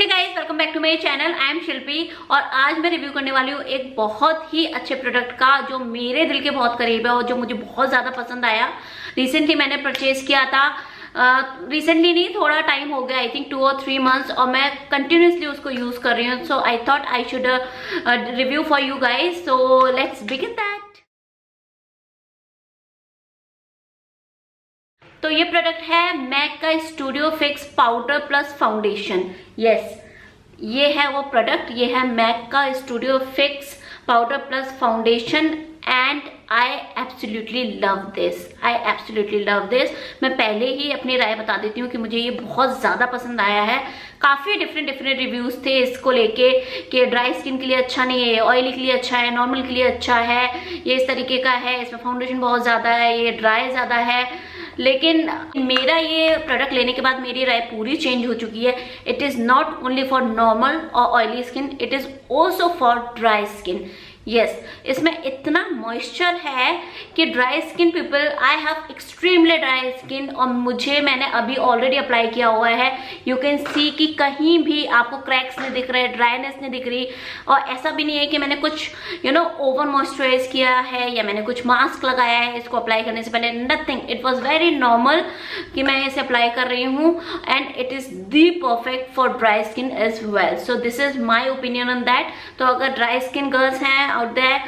Hey guys, welcome back to my channel. I am Shilpi और आज मैं रिव्यू करने वाली हूँ एक बहुत ही अच्छे प्रोडक्ट का जो मेरे दिल के बहुत करीब है और जो मुझे बहुत ज़्यादा पसंद आया। रिसेंटली मैंने परचेज किया था, रिसेंटली नहीं, थोड़ा टाइम हो गया, आई थिंक 2 और 3 मंथ्स, और मैं कंटिन्यूसली उसको यूज़ कर रही हूँ। So I thought I should review for you guys. So let's begin that. तो ये प्रोडक्ट है मैक का studio fix powder plus foundation. Yes, ये है वो प्रोडक्ट, ये है मैक का studio fix powder plus foundation and I absolutely love this. I absolutely love this. मैं पहले ही अपनी राय बता देती हूँ कि मुझे ये बहुत ज़्यादा पसंद आया है। काफ़ी डिफरेंट रिव्यूज़ थे इसको लेके कि ड्राई स्किन के लिए अच्छा नहीं है, ऑयली के लिए अच्छा है, नॉर्मल के लिए अच्छा है, ये इस तरीके का है, इसमें फाउंडेशन बहुत ज़्यादा है, ये ड्राई ज़्यादा है। लेकिन मेरा ये प्रोडक्ट लेने के बाद मेरी राय पूरी चेंज हो चुकी है। It is not only for normal और oily skin, it is also for dry skin. Yes, इसमें इतना मॉइस्चर है कि dry skin people, I have extremely dry skin और मैंने अभी ऑलरेडी अप्लाई किया हुआ है। यू कैन सी कि कहीं भी आपको क्रैक्स नहीं दिख रहे, ड्राइनेस नहीं दिख रही, और ऐसा भी नहीं है कि मैंने कुछ ओवर मॉइस्चराइज किया है या मैंने कुछ मास्क लगाया है इसको अप्लाई करने से पहले। Nothing, it was very normal कि मैं इसे अप्लाई कर रही हूँ and it is the perfect for dry skin as well. So this is my opinion on that. तो अगर ड्राई स्किन गर्ल्स हैं आउट देयर,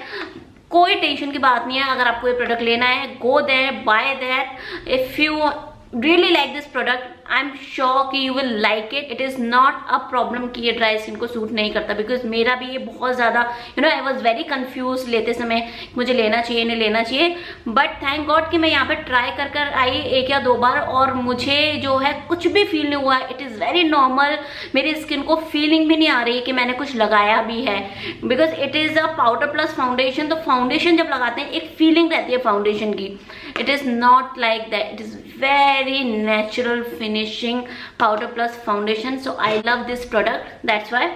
कोई टेंशन की बात नहीं है। अगर आपको ये प्रोडक्ट लेना है, go there, buy that. If you really like this product, I am sure कि you will like it. It is not a problem कि ये ड्राई स्किन को सूट नहीं करता, बिकॉज मेरा भी ये बहुत ज़्यादा आई वॉज वेरी कंफ्यूज लेते समय, मुझे लेना चाहिए नहीं लेना चाहिए। बट थैंक गॉड कि मैं यहाँ पे ट्राई कर आई 1 या 2 बार और मुझे जो है कुछ भी फील नहीं हुआ। इट इज़ वेरी नॉर्मल, मेरी स्किन को फीलिंग भी नहीं आ रही कि मैंने कुछ लगाया भी है, because it is a powder plus foundation. तो फाउंडेशन जब लगाते हैं एक फीलिंग रहती है फाउंडेशन की। It is not like that, it is very natural finishing powder plus foundation. So I love this product, that's why.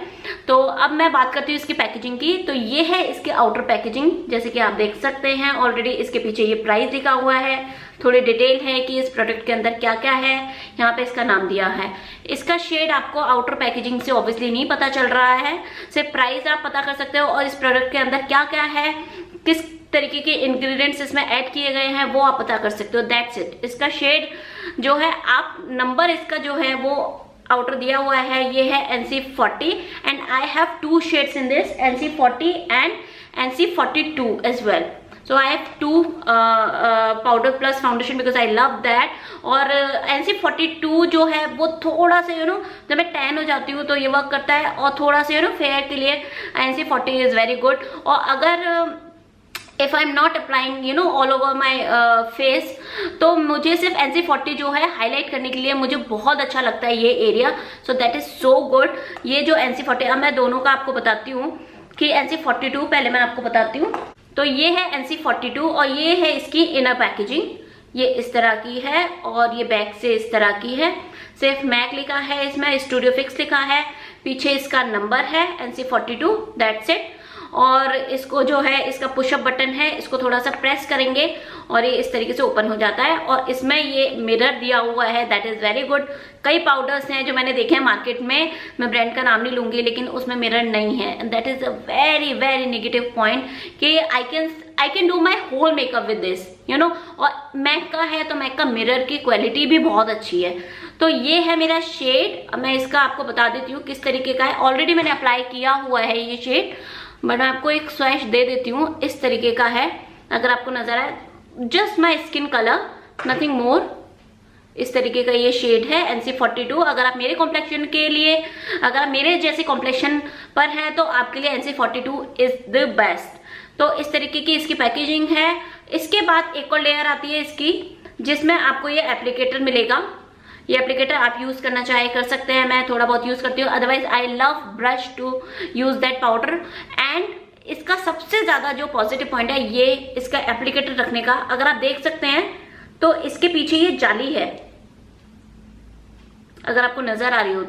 तो अब मैं बात करती हूँ इसकी पैकेजिंग की। तो ये है इसके आउटर पैकेजिंग, जैसे कि आप देख सकते हैं ऑलरेडी। इसके पीछे ये प्राइस लिखा हुआ है, थोड़ी डिटेल है कि इस प्रोडक्ट के अंदर क्या क्या है, यहाँ पे इसका नाम दिया है। इसका शेड आपको आउटर पैकेजिंग से ऑब्वियसली नहीं पता चल रहा है, सिर्फ प्राइस आप पता कर सकते हो और इस प्रोडक्ट के अंदर क्या क्या है, किस तरीके के इंग्रेडिएंट्स इसमें ऐड किए गए हैं वो आप पता कर सकते हो। That's it. इसका शेड जो है, आप नंबर इसका जो है वो आउटर दिया हुआ है, ये है NC40 and I have 2 shades in this, NC40 and NC42 as well. So I have 2 powder plus foundation because I love that. और NC42 जो है वो थोड़ा सा जब मैं टैन हो जाती हूँ तो ये वर्क करता है, और थोड़ा सा फेयर के लिए NC40 इज वेरी गुड। और अगर if I am not applying all over my face, तो मुझे सिर्फ NC40 जो है हाईलाइट करने के लिए मुझे बहुत अच्छा लगता है ये area. So that is so good. ये जो NC40, अब मैं दोनों का आपको बताती हूँ कि NC42 पहले मैं आपको बताती हूँ। तो ये है NC42 और ये है इसकी इनर पैकेजिंग, ये इस तरह की है और ये बैक से इस तरह की है। सिर्फ मैक लिखा है, इसमें स्टूडियो फिक्स लिखा है, पीछे इसका नंबर है NC42, दैट्स इट। और इसको जो है, इसका पुशअप बटन है, इसको थोड़ा सा प्रेस करेंगे और ये इस तरीके से ओपन हो जाता है। और इसमें ये मिरर दिया हुआ है, दैट इज वेरी गुड। कई पाउडर्स हैं जो मैंने देखे हैं मार्केट में, मैं ब्रांड का नाम नहीं लूंगी, लेकिन उसमें मिरर नहीं है and that is a very very negative point कि I can do my whole makeup with this और मैक का है तो मैक का मिरर की क्वालिटी भी बहुत अच्छी है। तो ये है मेरा शेड। मैं इसका आपको बता देती हूँ किस तरीके का है। ऑलरेडी मैंने अप्लाई किया हुआ है ये शेड, बट मैं आपको एक स्वैच दे देती हूँ। इस तरीके का है, अगर आपको नजर आए, just my skin colour, nothing more. इस तरीके का ये शेड है NC42। अगर आप मेरे कॉम्प्लेक्शन के लिए, अगर आप मेरे जैसे कॉम्प्लेक्शन पर हैं तो आपके लिए NC42 इज द बेस्ट। तो इस तरीके की इसकी पैकेजिंग है। इसके बाद एक और लेयर आती है इसकी, जिसमें आपको ये एप्लीकेटर मिलेगा। ये एप्लीकेटर आप यूज करना चाहे कर सकते हैं, मैं थोड़ा बहुत यूज करती हूँ, otherwise I love brush to use that powder. And इसका सबसे ज्यादा जो पॉजिटिव पॉइंट है ये इसका एप्लीकेटर रखने का। अगर आप देख सकते हैं तो इसके पीछे ये जाली है, अगर आपको नजर आ रही हो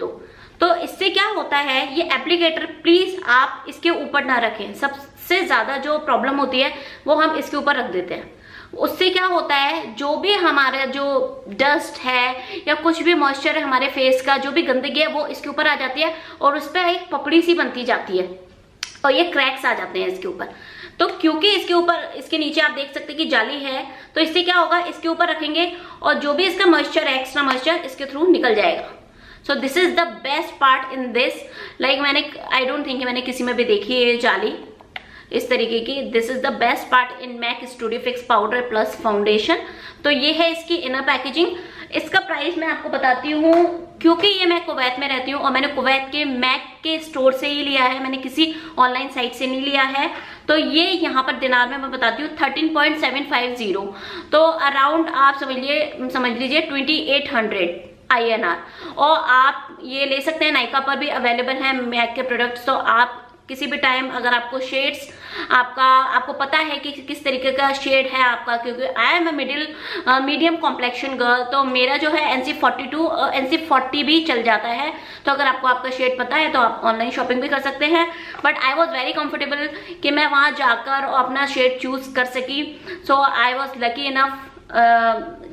तो इससे क्या होता है, ये एप्लीकेटर प्लीज आप इसके ऊपर ना रखें। सबसे ज्यादा जो प्रॉब्लम होती है वो हम इसके ऊपर रख देते हैं उससे क्या होता है, जो भी हमारा जो डस्ट है या कुछ भी मॉइस्चर है हमारे फेस का, जो भी गंदगी है वो इसके ऊपर आ जाती है और उस पर एक पपड़ी सी बनती जाती है और ये क्रैक्स आ जाते हैं इसके ऊपर। तो क्योंकि इसके ऊपर, इसके नीचे आप देख सकते हैं कि जाली है, तो इससे क्या होगा, इसके ऊपर रखेंगे और जो भी इसका मॉइस्चर है, एक्स्ट्रा मॉइस्चर इसके थ्रू निकल जाएगा। सो this is the best part in this. Like मैंने, आई डोंट थिंक मैंने किसी में भी देखी है जाली इस तरीके की। This is the best part in MAC studio fix powder plus foundation. तो ये है इसकी इनर पैकेजिंग। इसका प्राइस मैं आपको बताती हूँ, क्योंकि ये मैं कुवैत में रहती हूँ और मैंने कुवैत के मैक के स्टोर से ही लिया है, मैंने किसी ऑनलाइन साइट से नहीं लिया है। तो ये यहाँ पर दिनार में मैं बताती हूँ 13.750, तो अराउंड आप समझ लीजिए 2800 INR। और आप ये ले सकते हैं, नाइका पर भी अवेलेबल है मैक के प्रोडक्ट्स। तो आप किसी भी टाइम अगर आपको शेड्स, आपको पता है कि किस तरीके का शेड है आपका, क्योंकि I am a medium complexion girl, तो मेरा जो है NC42 और NC40 भी चल जाता है। तो अगर आपको आपका शेड पता है तो आप ऑनलाइन शॉपिंग भी कर सकते हैं। But I was very comfortable कि मैं वहाँ जाकर अपना शेड चूज कर सकी। सो आई वॉज लकी इनफ,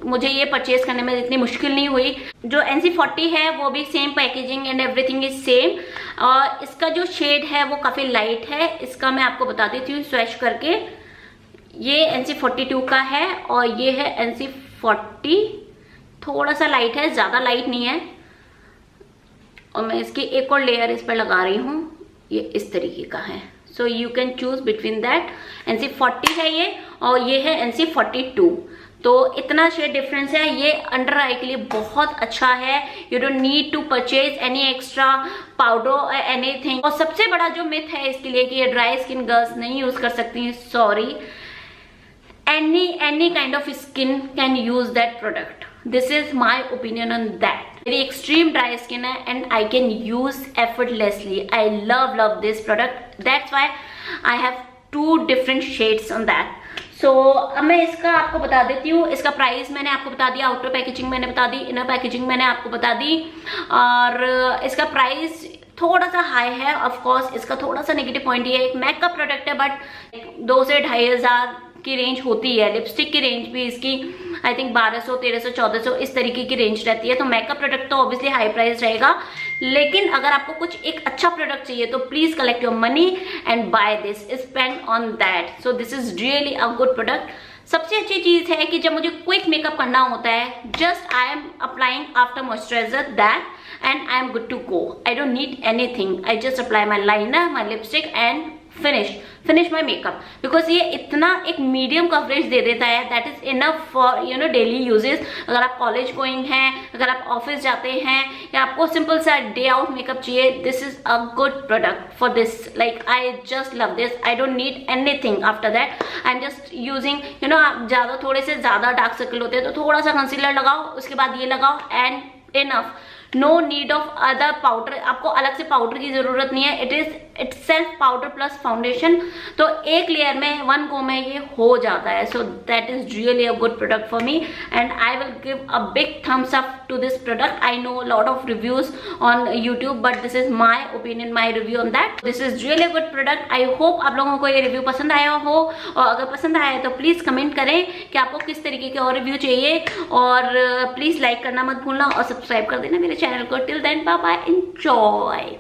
मुझे ये परचेज करने में इतनी मुश्किल नहीं हुई। जो NC40 है वो भी same packaging and everything is same. और इसका जो शेड है वो काफी लाइट है। इसका मैं आपको बता देती हूँ स्वैच करके। ये NC42 का है और ये है NC40, थोड़ा सा लाइट है, ज्यादा लाइट नहीं है। और मैं इसकी एक और लेयर इस पर लगा रही हूँ, ये इस तरीके का है। So you can choose between that. NC40 है ये और ये है NC42। तो इतना शेड डिफरेंस है। ये अंडर आई के लिए बहुत अच्छा है। You don't need to purchase any extra powder anything. और सबसे बड़ा जो मिथ है इसके लिए कि ये ड्राई स्किन गर्ल्स नहीं यूज कर सकती हैं, sorry, any kind of skin can use that product. This is my opinion on that. मेरी extreme dry skin है and I can use effortlessly. I love this product. That's why I have 2 different shades on that. So अब मैं इसका आपको बता देती हूँ। इसका प्राइस मैंने आपको बता दिया, आउटर पैकेजिंग मैंने बता दी, इनर पैकेजिंग मैंने आपको बता दी। और इसका प्राइस थोड़ा सा हाई है। ऑफ कोर्स इसका थोड़ा सा नेगेटिव पॉइंट ये है, एक मैक का प्रोडक्ट है बट 2 से 2500 की रेंज होती है। लिपस्टिक की रेंज भी इसकी आई थिंक 1200, 1300, 1400 इस तरीके की रेंज रहती है। तो मेकअप प्रोडक्ट तो ऑब्वियसली हाई प्राइस रहेगा, लेकिन अगर आपको कुछ एक अच्छा प्रोडक्ट चाहिए तो please collect your money and buy this, spend on that. So this is really a good product. सबसे अच्छी चीज है कि जब मुझे क्विक मेकअप करना होता है, just I am applying after moisturiser that and I am good to go. I don't need anything. I just apply my liner, my lipstick and finish my makeup. Because ये इतना एक medium coverage दे देता है, that is enough for daily uses. अगर आप college going हैं, अगर आप ऑफिस जाते हैं या आपको सिंपल सा डे आउट मेकअप चाहिए, this is a good product for this. Like I just love this. I don't need anything after that. I'm just using आप थोड़े से ज्यादा डार्क सर्कल होते हैं तो थोड़ा सा कंसीलर लगाओ, उसके बाद ये लगाओ and enough. No need of other powder, आपको अलग से पाउडर की जरूरत नहीं है। It is itself powder plus foundation. तो एक लेयर में 1 गो में ये हो जाता है। So that is really a good product for me and I will give a big thumbs up to this product. I know lot of reviews on YouTube but this is my opinion, my review on that. This is really a good product. I hope आप लोगों को ये review पसंद आया हो, और अगर पसंद आया है तो प्लीज कमेंट करें कि आपको किस तरीके के और रिव्यू चाहिए। और प्लीज लाइक करना मत भूलना और सब्सक्राइब कर देना मेरे चैनल को। Till then bye bye, enjoy.